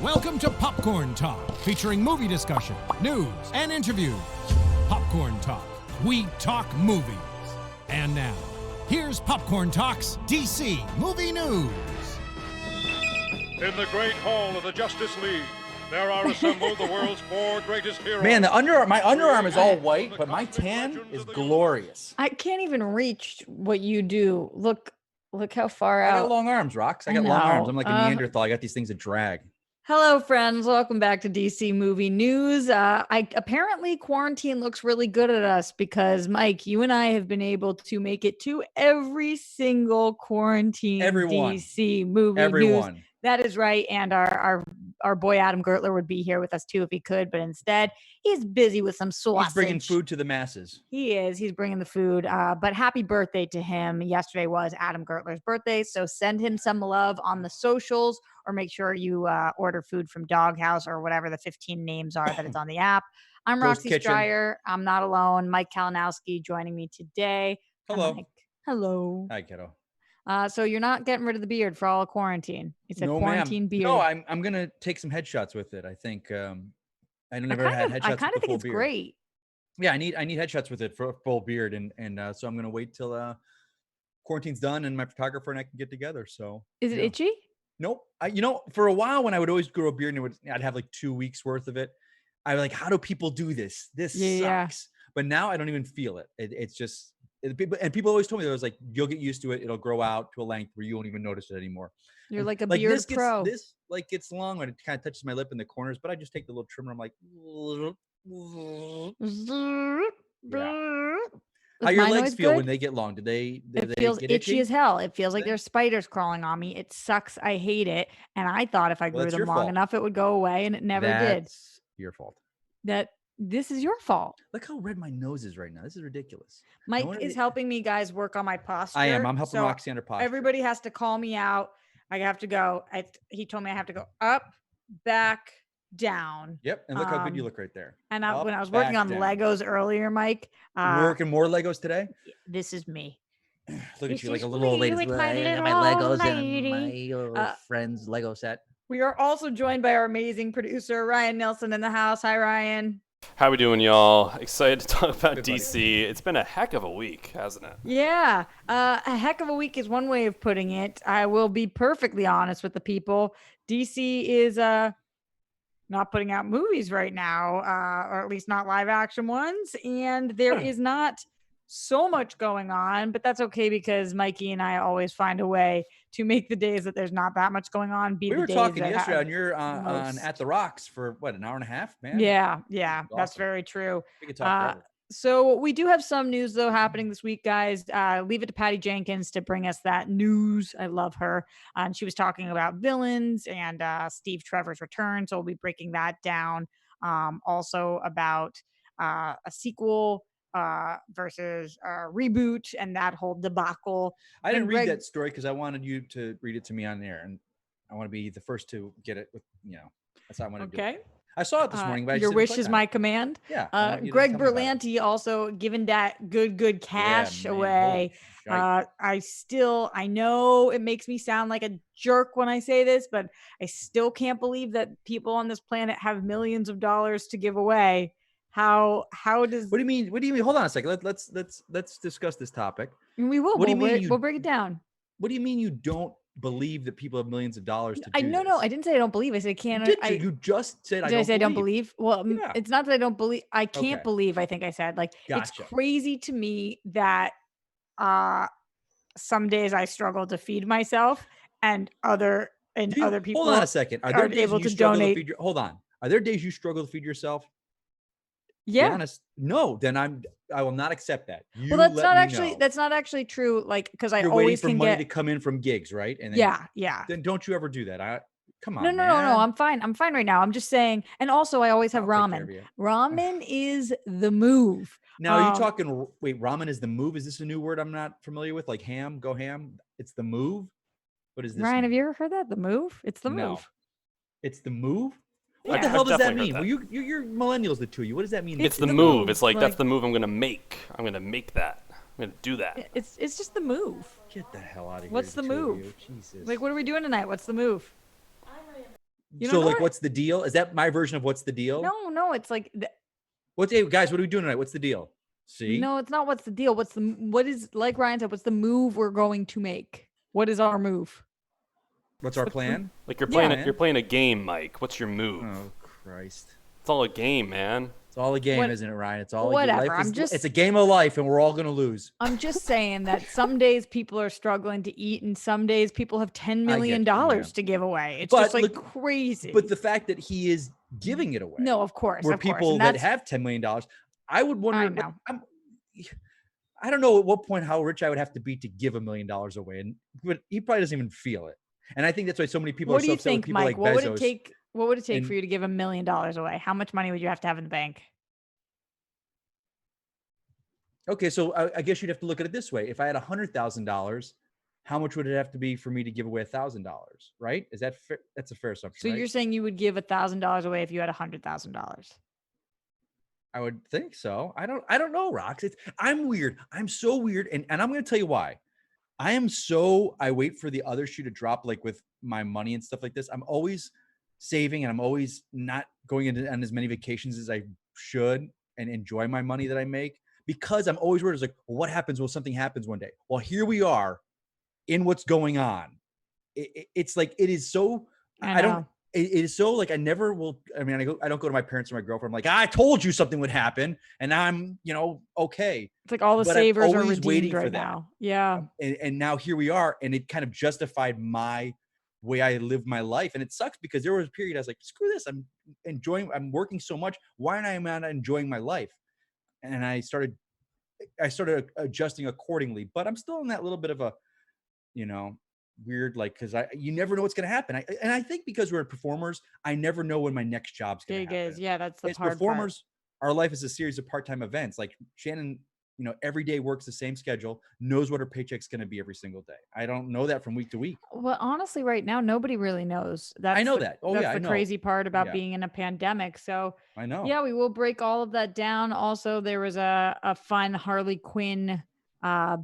Welcome to Popcorn Talk, featuring movie discussion, news, and interviews. Popcorn Talk. We talk movies. And now, here's Popcorn Talk's DC Movie News. In the great hall of the Justice League, there are assembled the world's 4 greatest heroes. Man, my underarm is all white, but my tan is glorious. I can't even reach what you do. Look how far out. I got long arms, Rox. I got long arms. I'm like a Neanderthal. I got these things that drag. Hello, friends. Welcome back to DC Movie News. Apparently quarantine looks really good at us because, Mike, you and I have been able to make it to every single quarantine DC movie news. That is right. And our boy Adam Gertler would be here with us too if he could, but instead he's busy with some sausage. He's bringing food to the masses. He is. He's bringing the food. But happy birthday to him. Yesterday was Adam Gertler's birthday, so send him some love on the socials, or make sure you order food from Doghouse or whatever the 15 names are that it's on the app. I'm Ghost Roxy Kitchen. Stryer. I'm not alone. Mike Kalinowski joining me today. Hello. Mike. Hello. Hi, kiddo. So you're not getting rid of the beard for all of quarantine. It's a quarantine beard. No, I'm gonna take some headshots with it. I think I never had headshots. I kind of with think it's beard. great. Yeah, I need headshots with it for a full beard, and so I'm gonna wait till quarantine's done and my photographer and I can get together. So is it itchy? Nope. For a while when I would always grow a beard and I'd have like 2 weeks worth of it. I was like, how do people do this? This sucks. Yeah. But now I don't even feel it. It's just. People always told me that was like, you'll get used to it. It'll grow out to a length where you won't even notice it anymore. You're like a beard pro. This like gets long when it kind of touches my lip in the corners, but I just take the little trimmer. I'm like, yeah. How your legs feel when they get long? It feels get itchy as hell. It feels like there's spiders crawling on me. It sucks. I hate it. And I thought if I grew them long enough, it would go away, and it never did. That's your fault. This is your fault. Look how red my nose is right now. This is ridiculous. Mike is helping me, guys, work on my posture. I am. I'm helping Roxy on her posture. Everybody has to call me out. I have to go. He told me I have to go up, back, down. Yep. And look how good you look right there. And when I was working on Legos earlier, Mike. You're working more Legos today? This is me. Look at you like a little old lady. My Legos and my friend's Lego set. We are also joined by our amazing producer, Ryan Nelson, in the house. Hi, Ryan. How we doing, y'all? Excited to talk about DC. It's been a heck of a week, hasn't it? Yeah. A heck of a week is one way of putting it. I will be perfectly honest with the people. DC is not putting out movies right now, or at least not live action ones. And there is not so much going on, but that's okay because Mikey and I always find a way to make the days that there's not that much going on be the days. We were talking yesterday on your on At the Rocks for what, an hour and a half, man? Yeah, awesome. That's very true. We could talk forever. So we do have some news though happening this week, guys. Leave it to Patty Jenkins to bring us that news. I love her. And she was talking about villains and Steve Trevor's return. So we'll be breaking that down. Also about a sequel versus reboot and that whole debacle. I didn't read that story because I wanted you to read it to me on air, and I want to be the first to get it. That's how I want to do it. I saw it this morning, but your wish is my command. Yeah. Greg Berlanti also giving that good cash away. I know it makes me sound like a jerk when I say this, but I still can't believe that people on this planet have millions of dollars to give away. How does? What do you mean? Hold on a second. Let's discuss this topic. We will. We'll break it down. What do you mean you don't believe that people have millions of dollars to do No, I didn't say I don't believe. I said can't. You just said I say I don't believe? Well, yeah. It's not that I don't believe. I can't believe. I think I said It's crazy to me that some days I struggle to feed myself, and other people. Hold on a second. Are there days able you to struggle donate? to feed hold on. Are there days you struggle to feed yourself? Yeah. Be honest. No, then I will not accept that. That's not actually true. Because I You're always waiting for can money get to come in from gigs, right? And then, yeah. Then don't you ever do that? Come on. No. I'm fine. I'm fine right now. I'm just saying. And also, I always have ramen. Ramen is the move. Now, are you talking? Wait, ramen is the move? Is this a new word I'm not familiar with? Like ham, go ham. It's the move. What is this? Ryan, have you ever heard that? The move? It's the move. It's the move. Yeah. What the hell does that mean? Well, you're millennials, the two of you. What does that mean? It's the move. It's like that's the move I'm going to make. I'm going to make that. I'm going to do that. It's just the move. Get the hell out of here. What's the move? Jesus. What are we doing tonight? What's the move? So like, what's the deal? Is that my version of what's the deal? No, it's like guys, what are we doing tonight? What's the deal? See? No, it's not what's the deal. What is, like Ryan said, what's the move we're going to make? What is our move? What's our plan? Like you're playing a game, Mike. What's your move? Oh Christ. It's all a game, man. It's all a game, isn't it, Ryan? It's all whatever. A game. It's a game of life, and we're all gonna lose. I'm just saying that some days people are struggling to eat, and some days people have $10 million to give away. It's just like crazy. But the fact that he is giving it away. No, of course. People that have $10 million, I would wonder. I know. I don't know at what point how rich I would have to be to give $1 million away, but he probably doesn't even feel it. And I think that's why so many people are so upset with people like Bezos. What would it take for you to give $1 million away? How much money would you have to have in the bank? Okay, so I guess you'd have to look at it this way. If I had $100,000, how much would it have to be for me to give away $1,000? Right? Is that fair? That's a fair assumption. So right? You're saying you would give $1,000 away if you had $100,000? I would think so. I don't know, Rox. I'm weird. I'm so weird, and I'm going to tell you why. I wait for the other shoe to drop, like with my money and stuff like this. I'm always saving, and I'm always not going on as many vacations as I should and enjoy my money that I make, because I'm always worried. It's like, well, what happens when something happens one day? Well, here we are in what's going on. It's like, it is so, it is so like, I never will. I mean, I don't go to my parents or my girlfriend. I'm like, I told you something would happen, and now I'm, okay. It's like all the savers are redeemed right now. Yeah. And now here we are, and it kind of justified my way I live my life. And it sucks because there was a period I was like, screw this. I'm working so much. Why am I not enjoying my life? And I started adjusting accordingly, but I'm still in that little bit of a, weird, like, because you never know what's going to happen. I think because we're performers, I never know when my next job's going to happen. Yeah, that's the As hard performers, our life is a series of part-time events. Like Shannon, every day works the same schedule, knows what her paycheck's going to be every single day. I don't know that from week to week. Well, honestly, right now, nobody really knows. I know that. Oh, that's the crazy part about being in a pandemic. So I know. Yeah, we will break all of that down. Also, there was a fun Harley Quinn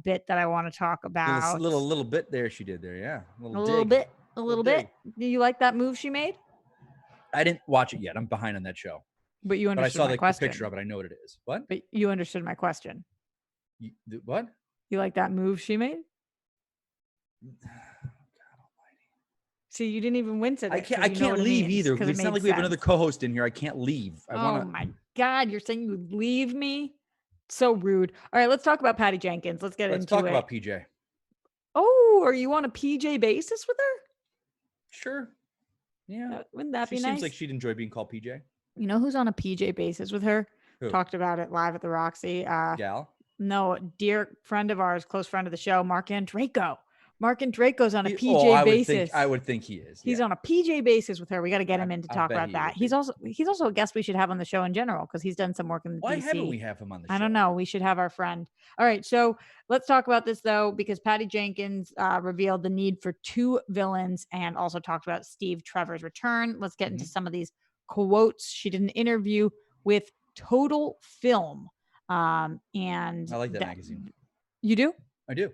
bit that I want to talk about. A little bit there she did there. Yeah. A little bit. Do you like that move she made? I didn't watch it yet. I'm behind on that show. But you understood my question. I saw the picture of it. I know what it is. What? But you understood my question. What? You like that move she made? God almighty. See, you didn't even wince at it. I can't leave either. It's not like we have another co-host in here. I can't leave. Oh my God. You're saying you would leave me? So rude. All right, let's talk about Patty Jenkins. Let's talk about PJ. Oh, are you on a PJ basis with her? Sure. Yeah. Wouldn't that be nice? She seems like she'd enjoy being called PJ. You know who's on a PJ basis with her? Who? Talked about it live at the Roxy. Gal? No, dear friend of ours, close friend of the show, Mark Andraco. Mark Andraco's on a PJ basis. I would think he is. He's on a PJ basis with her. We got to get him in to talk about that. He's also a guest we should have on the show in general, because he's done some work in DC. Why haven't we have him on the show? I don't know. We should have our friend. All right, so let's talk about this though, because Patty Jenkins revealed the need for 2 villains and also talked about Steve Trevor's return. Let's get into some of these quotes. She did an interview with Total Film. And I like that magazine. You do? I do.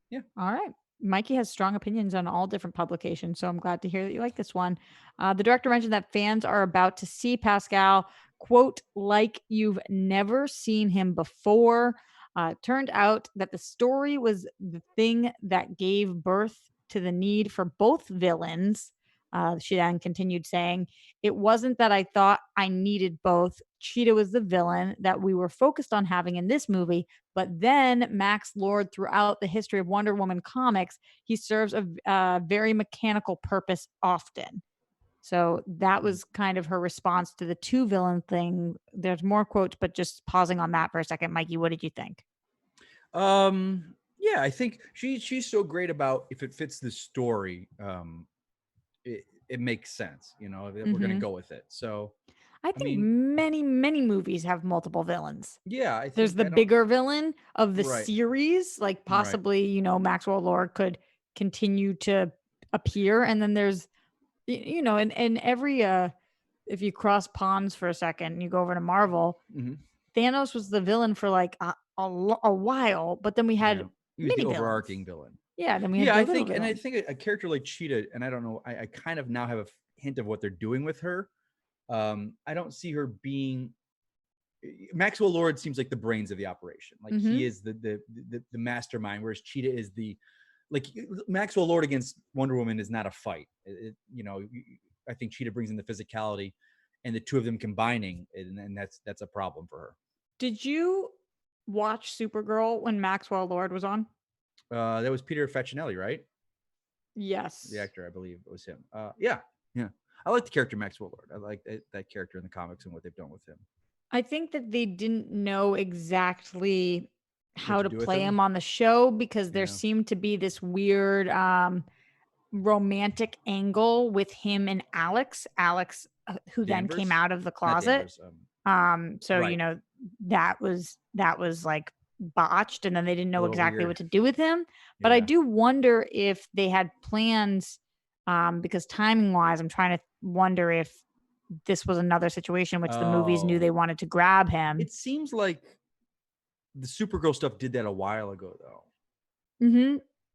Yeah. All right. Mikey has strong opinions on all different publications, so I'm glad to hear that you like this one. The director mentioned that fans are about to see Pascal, quote, like you've never seen him before. Turned out that the story was the thing that gave birth to the need for both villains. She then continued saying, it wasn't that I thought I needed both. Cheetah was the villain that we were focused on having in this movie. But then Max Lord, throughout the history of Wonder Woman comics, he serves a very mechanical purpose often. So that was kind of her response to the 2 villain thing. There's more quotes, but just pausing on that for a second. Mikey, what did you think? Yeah, I think she's so great about, if it fits the story, it makes sense, we're going to go with it. So I think many movies have multiple villains. Yeah, I think there's the bigger villain of the series, like possibly, Maxwell Lord could continue to appear, and then there's, and every if you cross ponds for a second and you go over to Marvel, Thanos was the villain for like a while, but then we had many overarching villain. Yeah, then we had I think a character like Cheetah, and I don't know, I kind of now have a hint of what they're doing with her. I don't see her being. Maxwell Lord seems like the brains of the operation. Like he is the mastermind, whereas Cheetah is the like Maxwell Lord against Wonder Woman is not a fight. I think Cheetah brings in the physicality, and the two of them combining, and that's a problem for her. Did you watch Supergirl when Maxwell Lord was on? That was Peter Facinelli, right? Yes. The actor, I believe it was him. Yeah. I like the character Maxwell Lord. I like that character in the comics and what they've done with him. I think that they didn't know exactly how to do with play him? him on the show because there Yeah. seemed to be this weird romantic angle with him and Alex, who then Danvers? came out of the Not closet. Danvers, So right. that was like botched, and then they didn't know little exactly weird. what to do with him. But I Yeah. do wonder if they had plans, because timing wise, I'm trying to wonder if this was another situation in which the movies knew Oh. they wanted to grab him. It seems like the Supergirl stuff did that a while ago, though.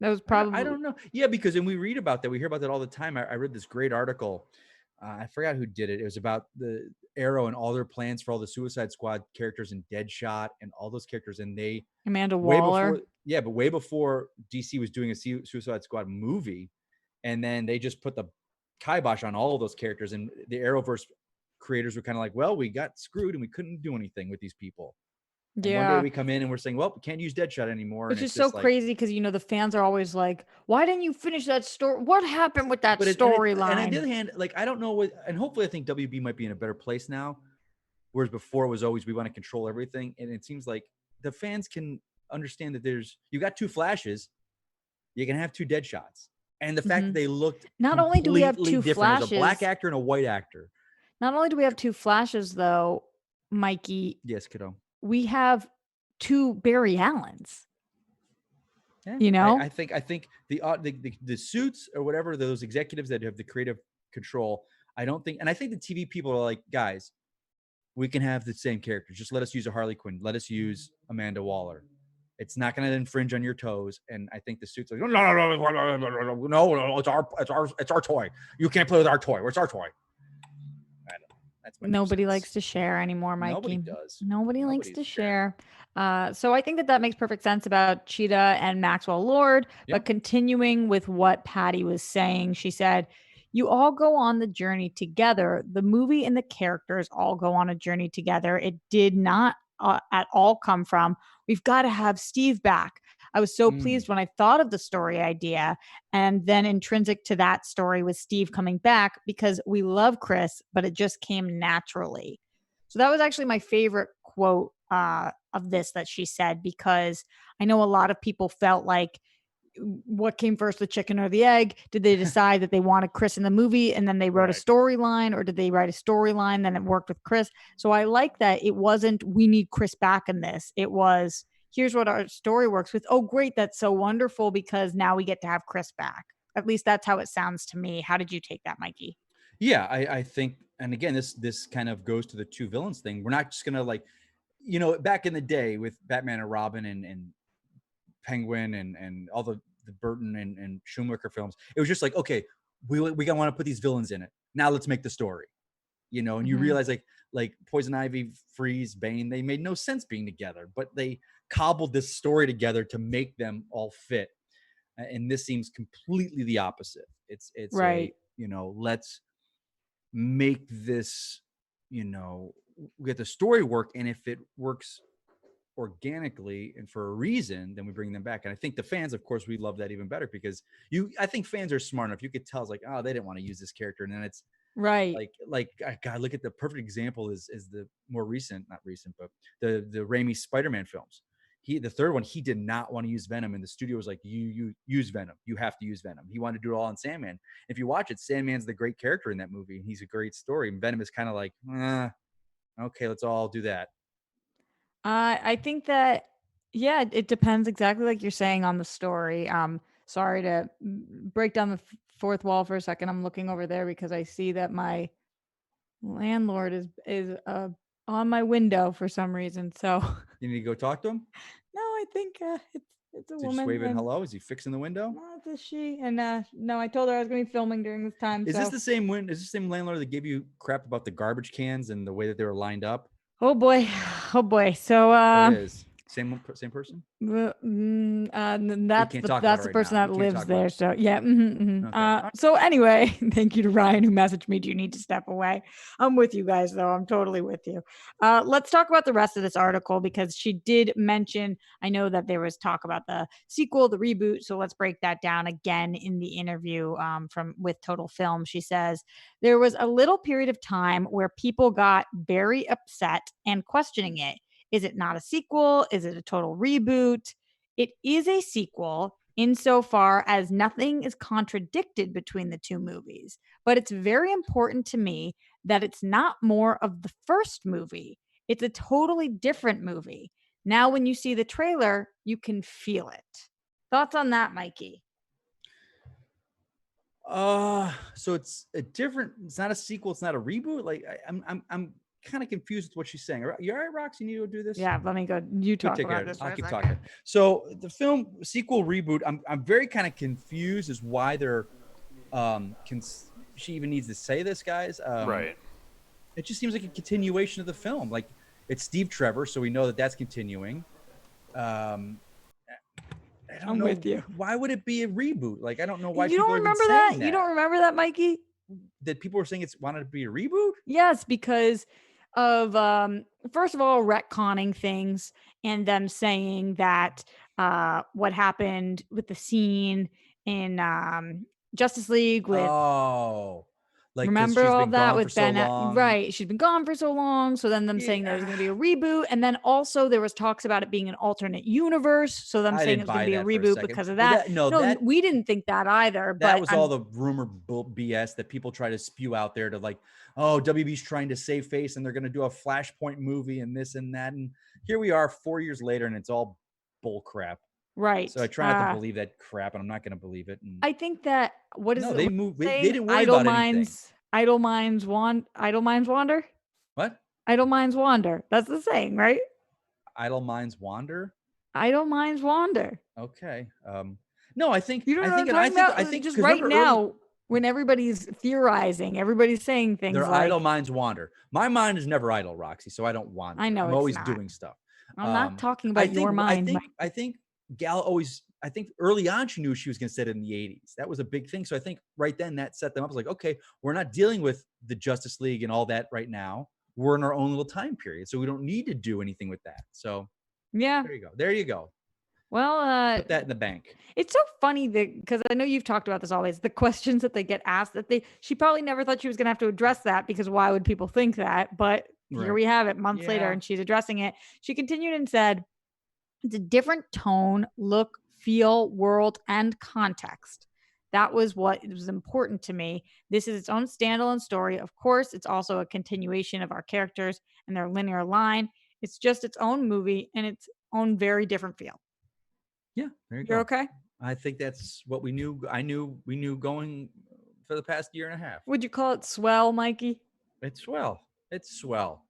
That was probably I don't know. Yeah, because when we read about that, we hear about that all the time. I read this great article. I forgot who did it. It was about the Arrow and all their plans for all the Suicide Squad characters and Deadshot and all those characters. And they Amanda way Waller. way before DC was doing a Suicide Squad movie, and then they just put the kibosh on all of those characters. And the Arrowverse creators were kind of like, well, we got screwed and we couldn't do anything with these people. And one day we come in and we're saying, well, we can't use Deadshot anymore. Which and is so crazy because the fans are always like, why didn't you finish that story? What happened with that storyline? And on the other hand, like, I don't know what, and hopefully I think WB might be in a better place now. Whereas before it was always, we want to control everything. And it seems like the fans can understand that you got two Flashes, you can have two Deadshots. And the fact that they looked not only do we have two different. There's a black Flashes, actor and a white actor. Not only do we have two Flashes though, Mikey. Yes, kiddo. We have two Barry Allens. Yeah. I think the suits or whatever, those executives that have the creative control, I think the TV people are like, guys, we can have the same characters. Just let us use a Harley Quinn. Let us use Amanda Waller. It's not going to infringe on your toes. And I think the suits are like, no, it's our toy. You can't play with our toy. It's our toy. I don't know. That's nobody likes to share anymore, Mikey. Nobody does. Nobody likes to share. So I think that makes perfect sense about Cheetah and Maxwell Lord. But continuing with what Patty was saying, she said, you all go on the journey together. The movie and the characters all go on a journey together. It did not at all come from, we've got to have Steve back. I was so pleased when I thought of the story idea, and then intrinsic to that story was Steve coming back because we love Chris, but it just came naturally. So that was actually my favorite quote of this that she said, because I know a lot of people felt like, what came first, the chicken or the egg? Did they decide that they wanted Chris in the movie and then they wrote a storyline, or did they write a storyline then it worked with Chris? So I like that it wasn't, we need Chris back in this. It was, here's what our story works with. Oh, great. That's so wonderful because now we get to have Chris back. At least that's how it sounds to me. How did you take that, Mikey? Yeah, I think, and again, this kind of goes to the two villains thing. We're not just going to back in the day with Batman and Robin and Penguin and all the Burton and Schumacher films, it was just like, okay, we want to put these villains in it. Now let's make the story, and you realize like Poison Ivy, Freeze, Bane, they made no sense being together, but they cobbled this story together to make them all fit. And this seems completely the opposite. It's right. Let's make this, get the story work. And if it works organically and for a reason, then we bring them back. And I think the fans, of course, we love that even better because I think fans are smart enough. You could tell it's like, oh, they didn't want to use this character. And then it's right. Like God, look at the perfect example is the more recent, not recent, but the Raimi Spider-Man films. The third one, he did not want to use Venom, and the studio was like, you use Venom. You have to use Venom. He wanted to do it all on Sandman. If you watch it, Sandman's the great character in that movie. He's a great story. And Venom is kind of like, okay, let's all do that. I think that, yeah, it depends exactly like you're saying on the story. Sorry to break down the fourth wall for a second. I'm looking over there because I see that my landlord is on my window for some reason. So you need to go talk to him. No, I think It's a Did you woman. wave in and- hello? Is he fixing the window? No, it's a she. And no, I told her I was going to be filming during this time. Is so. this the same Is this the same landlord that gave you crap about the garbage cans and the way that they were lined up? Oh boy. Oh boy. So Oh, it is same person. that's can't talk about that's it the right person now. that You can't lives talk about there. it. So yeah. Okay. So anyway, thank you to Ryan who messaged me. Do you need to step away? I'm with you guys though. I'm totally with you. Let's talk about the rest of this article because she did mention. I know that there was talk about the sequel, the reboot. So let's break that down again in the interview with Total Film. She says there was a little period of time where people got very upset and questioning it. Is it not a sequel? Is it a total reboot? It is a sequel insofar as nothing is contradicted between the two movies. But it's very important to me that it's not more of the first movie. It's a totally different movie. Now, when you see the trailer, you can feel it. Thoughts on that, Mikey? So it's it's not a sequel, it's not a reboot. Like I'm kind of confused with what she's saying. You all right, Rox? You need to do this? Yeah, let me go. You talk Take care about of it. this. I'll for a keep second. talking. So the film sequel reboot, I'm very kind of confused as why they're she even needs to say this, guys. Right. It just seems like a continuation of the film. Like it's Steve Trevor, so we know that that's continuing. I don't know. with you. Why would it be a reboot? Like I don't know why You people don't are even remember saying that? You don't remember that, Mikey? that people were saying it's wanted to be a reboot. Yes, because of first of all, retconning things and them saying that what happened with the scene in Justice League with Like 'cause remember she's all been that gone for with so Ben long. right, she's been gone for so long, so then them saying there's going to be a reboot, and then also there was talks about it being an alternate universe, so them I saying didn't it's going to buy be a that for a reboot second. because of Well, that. that- we didn't think that either, That but was all the rumor BS that people try to spew out there to like, oh, WB's trying to save face and they're going to do a Flashpoint movie and this and that. And here we are 4 years later and it's all bull crap. right. So I try not to believe that crap and I'm not going to believe it. And I think that they moved. They didn't worry about anything. Idle minds wander. What? Idle minds wander. That's the saying, right? Idle minds wander. Idle minds wander. Okay. No, I think You don't know what I'm I talking about? think Just 'cause right remember now, when everybody's theorizing, everybody's saying things their like, idle minds wander. My mind is never idle, Roxy, so I don't wander. I know I'm it's always not. doing stuff. I'm not talking about your mind. I think Gal always. I think early on she knew she was going to set it in the 80s. That was a big thing. So I think right then that set them up. I was like, okay, we're not dealing with the Justice League and all that right now. We're in our own little time period, so we don't need to do anything with that. So Yeah. there you go. There you go. Well, Put that in the bank. it's so funny that because I know you've talked about this always, the questions that they get asked she probably never thought she was going to have to address that because why would people think that? But here we have it months later and she's addressing it. She continued and said, it's a different tone, look, feel, world, and context. That was what was important to me. This is its own standalone story. Of course, it's also a continuation of our characters and their linear line. It's just its own movie and its own very different feel. Yeah, there you You're go. okay? I think that's what we knew. We knew going for the past year and a half. Would you call it swell, Mikey? It's swell. It's swell.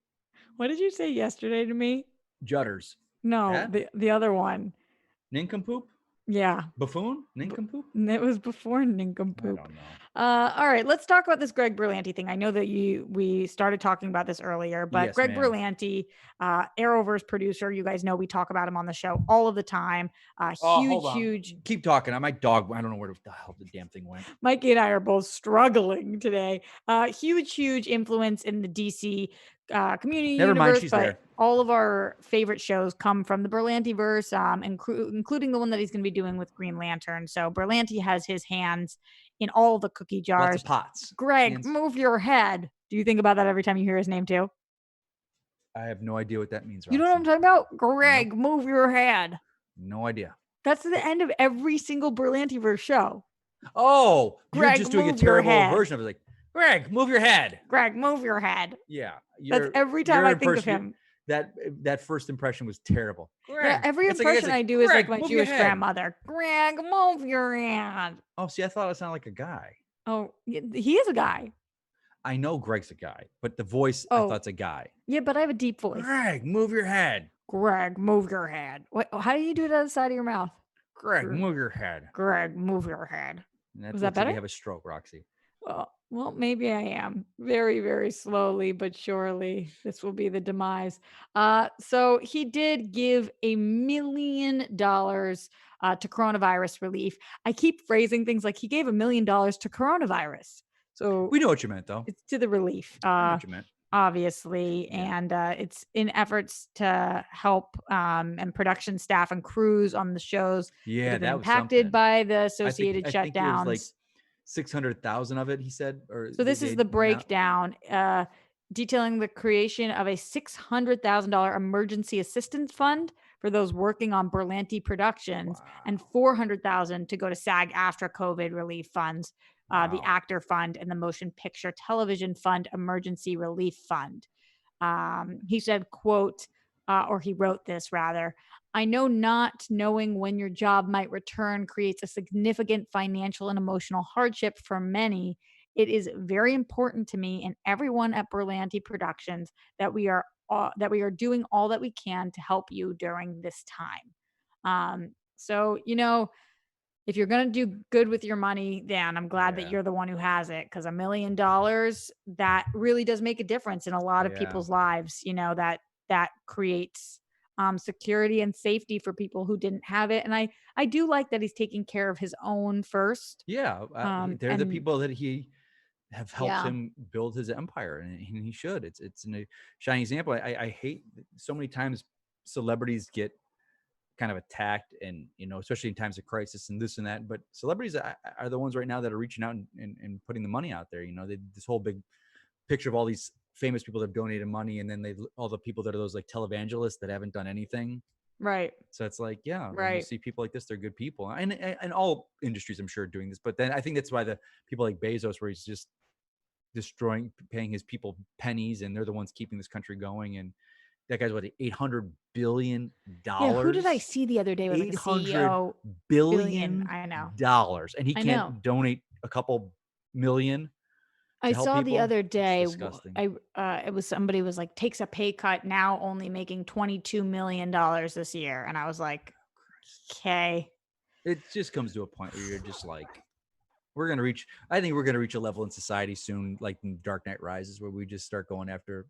What did you say yesterday to me? Judders. No, Yeah? the other one. Nincompoop? Yeah. Buffoon? Nincompoop? It was before I nincompoop. don't know. All right, let's talk about this Greg Berlanti thing. I know that we started talking about this earlier, but Yes, Greg ma'am. Berlanti, Arrowverse producer, you guys know we talk about him on the show all of the time. Huge. Keep talking. My dog. I don't know where the hell the damn thing went. Mikey and I are both struggling today. Huge influence in the DC community Never mind, universe, she's but there. all of our favorite shows come from the Berlanti verse, including the one that he's going to be doing with Green Lantern. So Berlanti has his hands in all the cookie jars. Lots of pots. Greg, Hands. move your head. Do you think about that every time you hear his name too? I have no idea what that means. You know what I'm Roxy. talking about? Greg, move your head. No idea. That's the end of every single Berlanti verse show. Oh, Greg, you're just doing a move your terrible head. version of it. Like, Greg, move your head. Greg, move your head. Yeah. That's every time I think of him. That first impression was terrible. Greg. Yeah, every It's impression I do is Greg, like my move your Jewish head. grandmother. Greg, move your hand. Oh, see, I thought it sounded like a guy. Oh, he is a guy. I know Greg's a guy, but the voice, I Oh. thought it's a guy. Yeah, but I have a deep voice. Greg, move your head. Greg, move your head. What? How do you do it out of the side of your mouth? Greg, move your head. Greg, move your head. And that Was looks that like better? you have a stroke, Roxy. Well, maybe I am. Very, very slowly but surely. This will be the demise. So he did give $1 million to coronavirus relief. I keep phrasing things like he gave $1 million to coronavirus. So We know what you meant, though. it's to the relief. I know what you meant. Obviously, Yeah. and it's in efforts to help and production staff and crews on the shows that Yeah, have been that was impacted something. by the associated I think it was like shutdowns. 600,000 of it, he said. Or So this is the breakdown, detailing the creation of a $600,000 emergency assistance fund for those working on Berlanti productions, and $400,000 to go to SAG after COVID relief funds, the actor fund, and the motion picture television fund emergency relief fund. He said, quote, or he wrote this rather, I know not knowing when your job might return creates a significant financial and emotional hardship for many. It is very important to me and everyone at Berlanti Productions that we are doing all that we can to help you during this time. So if you're going to do good with your money, Dan, I'm glad that you're the one who has it, because $1 million, that really does make a difference in a lot of people's lives. That creates security and safety for people who didn't have it. And I do like that he's taking care of his own first. Yeah, they're the people that he have helped him build his empire, and he should. It's a shining example. I hate so many times celebrities get kind of attacked, and especially in times of crisis and this and that, but celebrities are the ones right now that are reaching out and putting the money out there. This whole big picture of all these famous people that have donated money, and then all the people that are those like televangelists that haven't done anything. Right. So it's like, when you Right. see people like this, they're good people, and all industries, I'm sure, are doing this. But then I think that's why the people like Bezos, where he's just paying his people pennies, and they're the ones keeping this country going. And that guy's what, $800 billion. Yeah, who did I see the other day with like a CEO? billion. I know. And he can't donate a couple million. I saw the other day, It's disgusting. it was somebody was like, takes a pay cut, now only making $22 million this year. And I was like, okay. It just comes to a point where you're just like, I think we're going to reach a level in society soon, like in Dark Knight Rises, where we just start going after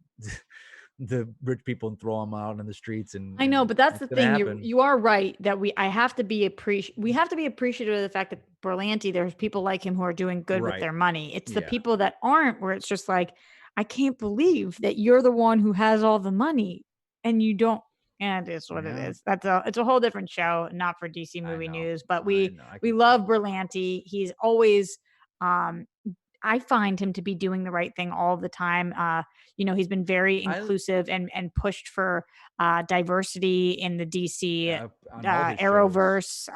the rich people and throw them out in the streets. And I know, but that's the thing. Happen. You are right that we have to be appreciative of the fact that Berlanti, there's people like him who are doing good with their money. It's the people that aren't, where it's just like, I can't believe that you're the one who has all the money and you don't. And it is what it is. It's a whole different show, not for DC movie news, but we love Berlanti. He's always, I find him to be doing the right thing all the time. He's been very inclusive and pushed for diversity in the DC Arrowverse,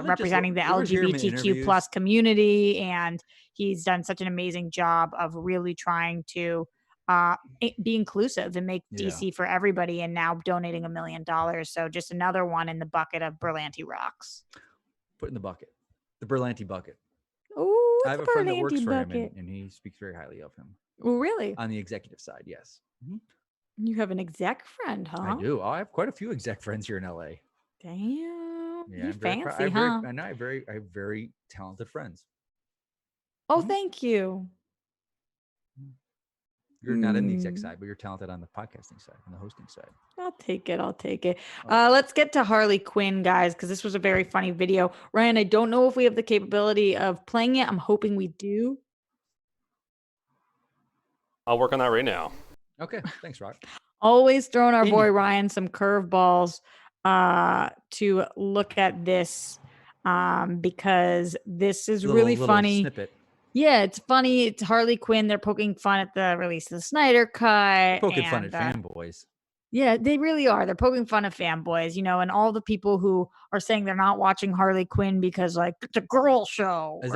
representing the LGBTQ plus community. And he's done such an amazing job of really trying to be inclusive and make DC for everybody, and now donating $1 million. So just another one in the bucket of Berlanti rocks. Put in the bucket, the Berlanti bucket. Oh, I have a friend that works for him, and he speaks very highly of him. Oh, really? On the executive side, yes. Mm-hmm. You have an exec friend, huh? I do. I have quite a few exec friends here in LA. Damn. Yeah, you're fancy, huh? I have very talented friends. Oh, thank you. You're not in the exec side, but you're talented on the podcasting side, on the hosting side. I'll take it. Let's get to Harley Quinn, guys, because this was a very funny video. Ryan, I don't know if we have the capability of playing it. I'm hoping we do. I'll work on that right now. Okay, thanks, Rock. Always throwing our boy Ryan some curveballs to look at this, because this is really funny. Snippet. Yeah, it's funny. It's Harley Quinn. They're poking fun at the release of the Snyder Cut. Poking fun at fanboys. Yeah, they really are. They're poking fun at fanboys, and all the people who are saying they're not watching Harley Quinn because, like, it's a girl show. Have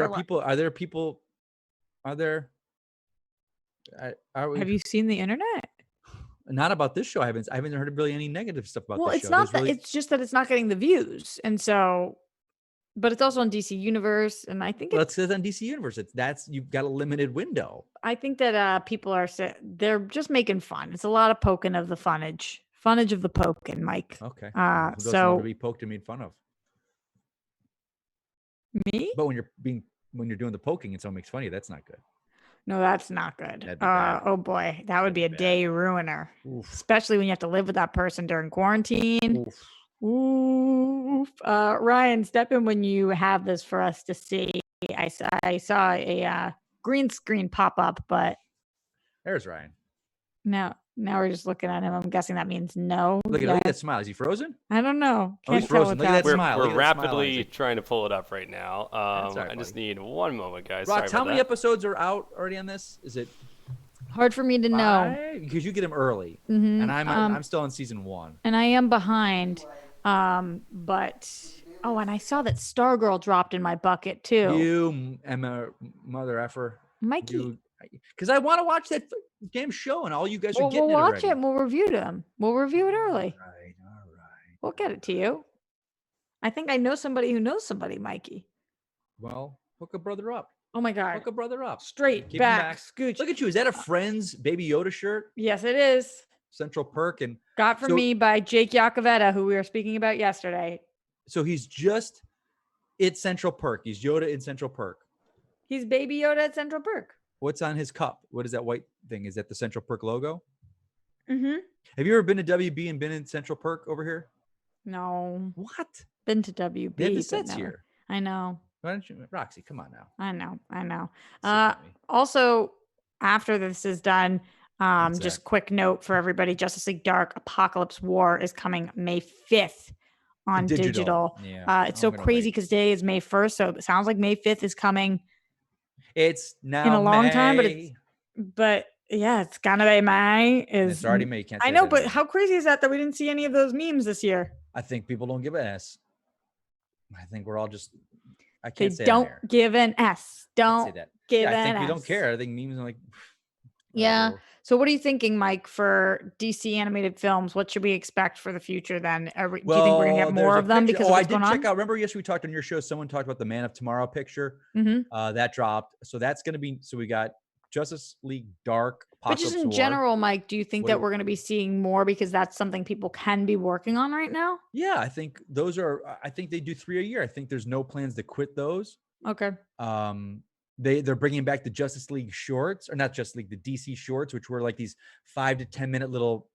you seen the internet? Not about this show. I haven't heard really any negative stuff about this show. Well, it's not that. It's just that it's not getting the views, and so. But it's also on DC Universe, and I think it's on DC Universe. You've got a limited window. I think that people they're just making fun. It's a lot of poking of the funnage of the poking, Mike. Okay. So to be poked and made fun of. Me? But when you're doing the poking and someone makes fun of you, that's not good. No, that's not good. That'd be bad. Oh boy, that would That'd be be a bad. day ruiner, Oof. especially when you have to live with that person during quarantine. Oof. Oof. Ryan, step in when you have this for us to see. I saw a green screen pop up, but There's Ryan. now we're just looking at him. I'm guessing that means no. Look at that smile. Is he frozen? I don't know. Oh, he's Can't tell frozen. what's Look at that happening. smile. We're Look at that smile on rapidly his face. trying to pull it up right now. That's all right, I just buddy. need one moment, guys. Rox, Sorry how about many that. episodes are out already on this? Is it Hard for me to know. 5? Because you get them early, Mhm. and I'm still on season 1. And I am behind. But and I saw that Stargirl dropped in my bucket too. You, Emma, mother effer. Mikey. Because I want to watch that damn show, and all you guys are We'll getting watch it it and we'll review them. We'll review it early. All right. We'll get it to you. I think I know somebody who knows somebody, Mikey. Well, hook a brother up. Oh my God. Hook a brother up. Straight Keep him back, scooch. Look at you. Is that a Friends Baby Yoda shirt? Yes, it is. Central Perk. And Got for me by Jake Yacovetta, who we were speaking about yesterday. so he's just it's Central Perk. He's Yoda in Central Perk. He's Baby Yoda at Central Perk. What's on his cup? What is that white thing? Is that the Central Perk logo? Mm-hmm. Have you ever been to WB and been in Central Perk over here? No. What? Been to WB. They have the but sets never. here. I know. Why don't you, Roxy? Come on now. I know. Sit with me. Also, after this is done, What's just that? quick note for everybody: Justice League Dark Apocalypse War is coming May 5th on digital. Yeah. It's so crazy because today is May 1st, so it sounds like May 5th is coming It's now in a long time, May. but yeah, it's gonna be May. It's already May. You can't I say know, that but anymore. how crazy is that we didn't see any of those memes this year? I think people don't give an S. I think we're all just. I They can't say it on don't air. give an S. Can't Don't say that. give Yeah, I an think we S. don't care. I think memes are like. Yeah. whatever. So what are you thinking, Mike, for DC animated films? What should we expect for the future then? Do you think we're going to get more there's a of them picture- because of I what's did going check on? out. Remember, yesterday we talked on your show. Someone talked about the Man of Tomorrow picture. Mm-hmm. That dropped. So that's going to be. So we got Justice League Dark. But Apocalypse just in War. general, Mike, do you think What that do- we're going to be seeing more because that's something people can be working on right now? Yeah, I think those are. I think they do 3 a year. I think there's no plans to quit those. Okay. They're bringing back the Justice League shorts, or not Justice League, the DC shorts, which were like these 5 to 10 minute little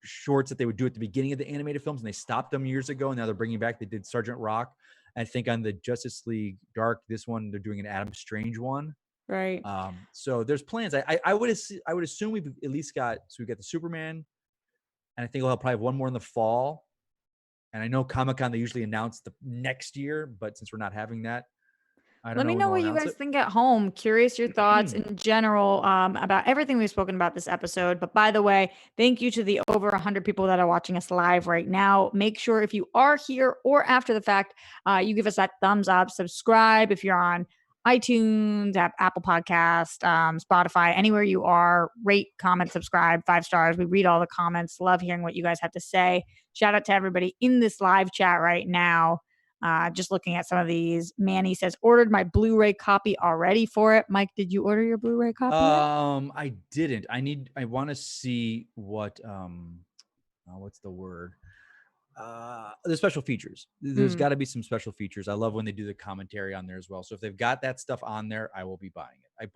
shorts that they would do at the beginning of the animated films, and they stopped them years ago, and now they're bringing back. They did Sergeant Rock. I think on the Justice League Dark, this one they're doing an Adam Strange one. Right. So there's plans. I would assume we've at least got we got the Superman, and I think we'll have probably one more in the fall. And I know Comic-Con they usually announce the next year, but since we're not having that, I don't Let me when know they'll what you announce guys it. think at home. Curious your thoughts in general about everything we've spoken about this episode. But by the way, thank you to the over 100 people that are watching us live right now. Make sure if you are here or after the fact, you give us that thumbs up, subscribe if you're on iTunes, Apple Podcast, Spotify, anywhere you are. Rate, comment, subscribe, 5 stars. We read all the comments. Love hearing what you guys have to say. Shout out to everybody in this live chat right now. Just looking at some of these. Manny says, ordered my Blu-ray copy already for it. Mike, did you order your Blu-ray copy yet? I didn't. I want to see what what's the word? The special features. There's got to be some special features. I love when they do the commentary on there as well. So if they've got that stuff on there, I will be buying it.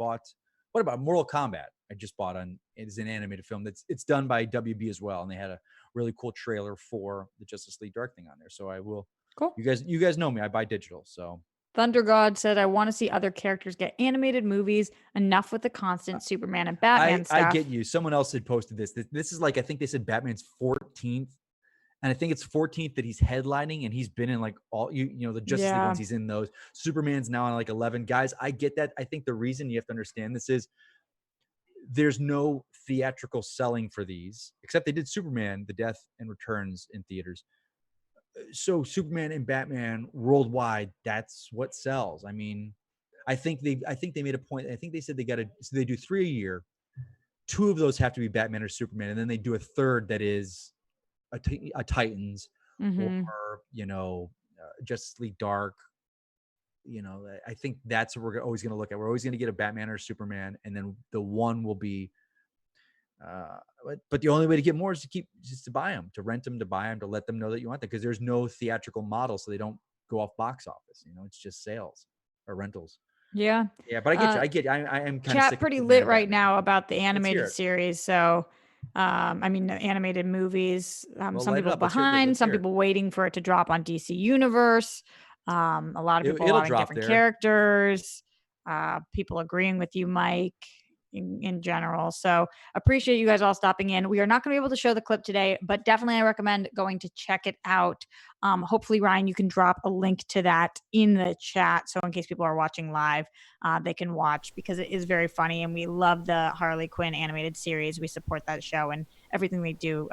What about Mortal Kombat? I just bought it's an animated film it's done by WB as well, and they had a really cool trailer for the Justice League Dark thing on there. So I will. Cool. You guys know me. I buy digital. So Thunder God said, I want to see other characters get animated movies. Enough with the constant Superman and Batman stuff. I get you. Someone else had posted this. This is like, I think they said Batman's 14th. And I think it's 14th that he's headlining, and he's been in like all the Justice League ones. He's in those. Superman's now on like 11. Guys, I get that. I think the reason you have to understand this is there's no theatrical selling for these, except they did Superman, The Death and Returns in theaters. So Superman and Batman worldwide, that's what sells. I mean, I think they made a point. I think they said they do 3 a year. 2 of those have to be Batman or Superman, and then they do a third that is a Titans or Justice League Dark. I think that's what we're always going to look at. We're always going to get a Batman or Superman, and then the one will be but the only way to get more is to buy them, to rent them, to buy them, to let them know that you want them, because there's no theatrical model, so they don't go off box office. It's just sales or rentals. Yeah. Yeah, but I get you. I am kind of Chat sick pretty of lit Superman right Batman. now about the hear animated it. series. So, I mean, the animated movies. Well, Some light it people up. Let's hear it. behind, Let's some hear it. people waiting for it to drop on DC Universe. A lot of people It'll wanting drop different there. characters. People agreeing with you, Mike, in general. So appreciate you guys all stopping in. We are not going to be able to show the clip today, but definitely I recommend going to check it out. Hopefully, Ryan, you can drop a link to that in the chat. So in case people are watching live, they can watch, because it is very funny. And we love the Harley Quinn animated series. We support that show, and everything they do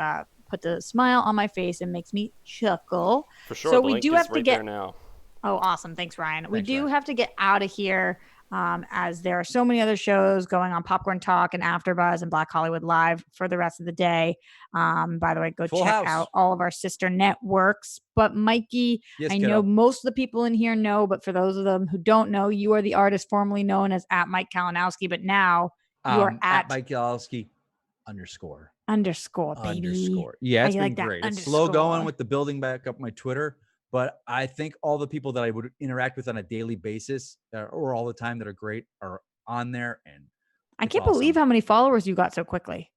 puts a smile on my face and makes me chuckle. For sure. So The we link do is have to right get there now. Oh, awesome. Thanks, Ryan. We Thanks, do Ryan. have to get out of here, as there are so many other shows going on, Popcorn Talk and AfterBuzz and Black Hollywood Live for the rest of the day. By the way, go Full check house. out all of our sister networks. But Mikey, Yes, I kiddo. know most of the people in here know, but for those of them who don't know, you are the artist formerly known as @Mike Kalinowski, but now you are at Mike Kalinowski _ underscore, baby. Underscore. Yeah, it's I been like that great. It's slow going underscore. with the building back up my Twitter, but I think all the people that I would interact with on a daily basis or all the time that are great are on there, and I it's can't awesome. believe how many followers you got so quickly.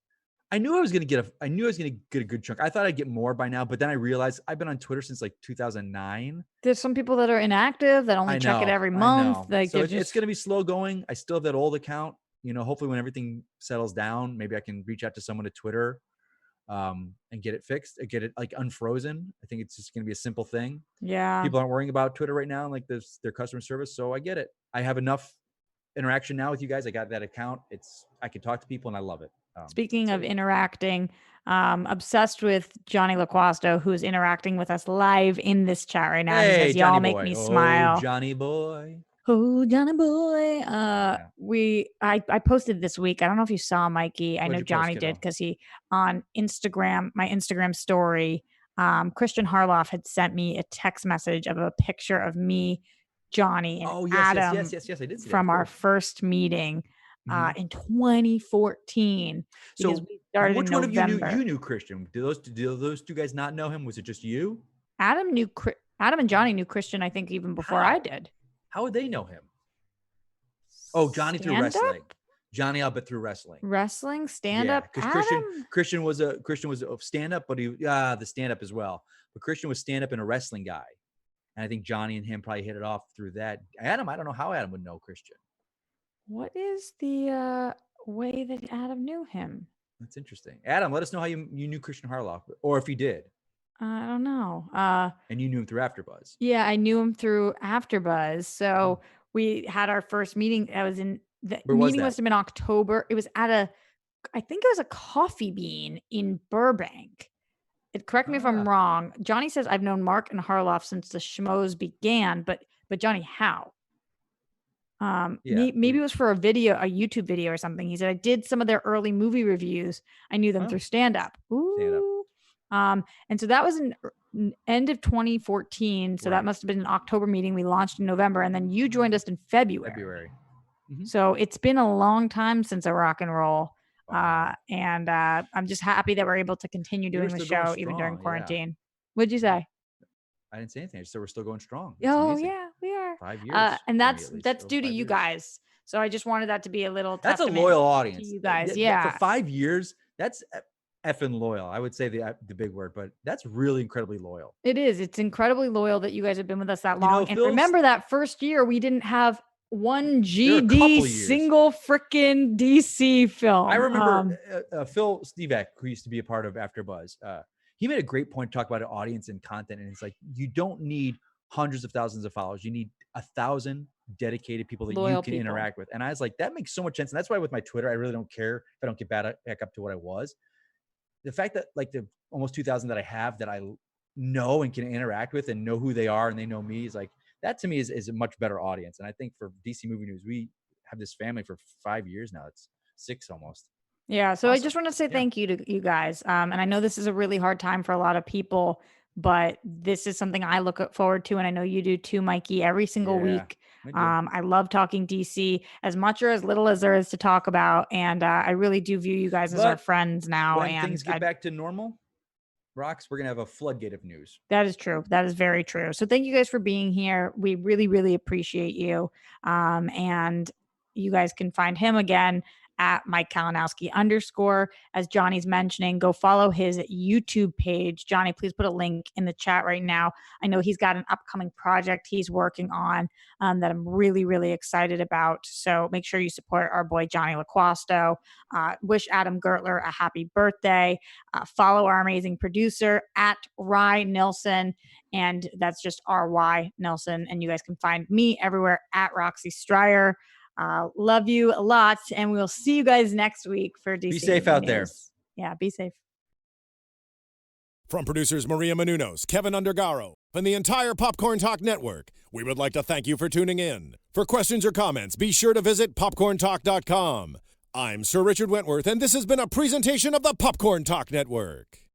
I knew I was gonna get a good chunk. I thought I'd get more by now, but then I realized I've been on Twitter since like 2009. There's some people that are inactive that only check it every month. Like, so they're it's just going to be slow going. I still have that old account. Hopefully when everything settles down, maybe I can reach out to someone at Twitter and get it fixed, get it like unfrozen. I think it's just going to be a simple thing. yeah. People aren't worrying about Twitter right now, like their customer service. So I get it. I have enough interaction now with you guys. I got that account. I can talk to people and I love it. Speaking of interacting, obsessed with Johnny LaQuasto, who is interacting with us live in this chat right now. He Hey, says, y'all Johnny make boy. me smile. Oh, Johnny boy. Oh, Johnny boy. I posted this week. I don't know if you saw, Mikey. I What'd know you post, Johnny kiddo? did, because he on Instagram, my Instagram story, Christian Harloff had sent me a text message of a picture of me, Johnny, and Oh, yes, Adam yes. I did see that. from Of our course. first meeting Mhm. in 2014. Because So we started which in one of November. you knew Christian? Do those two guys not know him? Was it just you? Adam and Johnny knew Christian, I think, even before I How? did. How would they know him? Oh, Johnny through Stand-up? wrestling. Johnny Albert through wrestling. Wrestling, stand up. because Christian was a stand up, but the stand up as well. But Christian was stand up and a wrestling guy, and I think Johnny and him probably hit it off through that. Adam, I don't know how Adam would know Christian. What is the way that Adam knew him? That's interesting. Adam, let us know how you knew Christian Harloff, or if you did, I don't know. and you knew him through AfterBuzz. Yeah, I knew him through AfterBuzz. So we had our first meeting. I was in the Where was meeting that? must have been October. It was at I think it was a Coffee Bean in Burbank. Correct me if I'm wrong. Johnny says I've known Mark and Harloff since the schmoes began, but Johnny, how? Maybe it was for a YouTube video or something. He said I did some of their early movie reviews. I knew them through stand-up. Ooh. And so that was in end of 2014. So that must have been an October meeting. We launched in November, and then you joined us in February. Mhm. So it's been a long time since a rock and roll. Wow. And I'm just happy that we're able to continue doing the still going show even during strong, yeah. quarantine. What'd you say? I didn't say anything. I just said we're still going strong. It's Oh amazing. yeah, we are. 5 years. And for me, that's at least. that's Over due to 5 you years. guys. So I just wanted that to be a little. That's a testament loyal audience. to you guys. For Yeah. 5 years, that's effing loyal. I would say the big word, but that's really incredibly loyal. It is. It's incredibly loyal that you guys have been with us that You know, long. And Phil's- remember that first year we didn't have one There were a couple GD years. single freaking DC film. I remember Phil Stevek, who used to be a part of AfterBuzz. He made a great point to talk about audience and content, and it's like you don't need hundreds of thousands of followers. You need 1,000 dedicated people that Loyal you can people. interact with. And I was like, that makes so much sense. And that's why with my Twitter, I really don't care if I don't get back up to what I was. The fact that like the almost 2,000 that I have that I know and can interact with and know who they are and they know me is like, that to me is a much better audience. And I think for DC Movie News, we have this family for 5 years now. It's 6 almost. Yeah. So I Awesome. just want to say thank you to you guys. And I know this is a really hard time for a lot of people, but this is something I look forward to. And I know you do too, Mikey, every single Yeah, week. I do. I love talking DC as much or as little as there is to talk about. And I really do view you guys as our But friends now. When And things get back to normal, Rocks, we're gonna have a floodgate of news. That is true. That is very true. So thank you guys for being here. We really, really appreciate you. And you guys can find him again at Mike Kalinowski _. As Johnny's mentioning, go follow his YouTube page. Johnny, please put a link in the chat right now. I know he's got an upcoming project he's working on that I'm really, really excited about. So make sure you support our boy Johnny LaQuasto. Wish Adam Gertler a happy birthday. Follow our amazing producer at Rye Nilsson. And that's just RY Nelson. And you guys can find me everywhere at Roxy Stryer. Love you a lot, and we'll see you guys next week for DC. Be safe out there. Yeah, be safe. From producers Maria Menounos, Kevin Undergaro, and the entire Popcorn Talk Network, we would like to thank you for tuning in. For questions or comments, be sure to visit popcorntalk.com. I'm Sir Richard Wentworth, and this has been a presentation of the Popcorn Talk Network.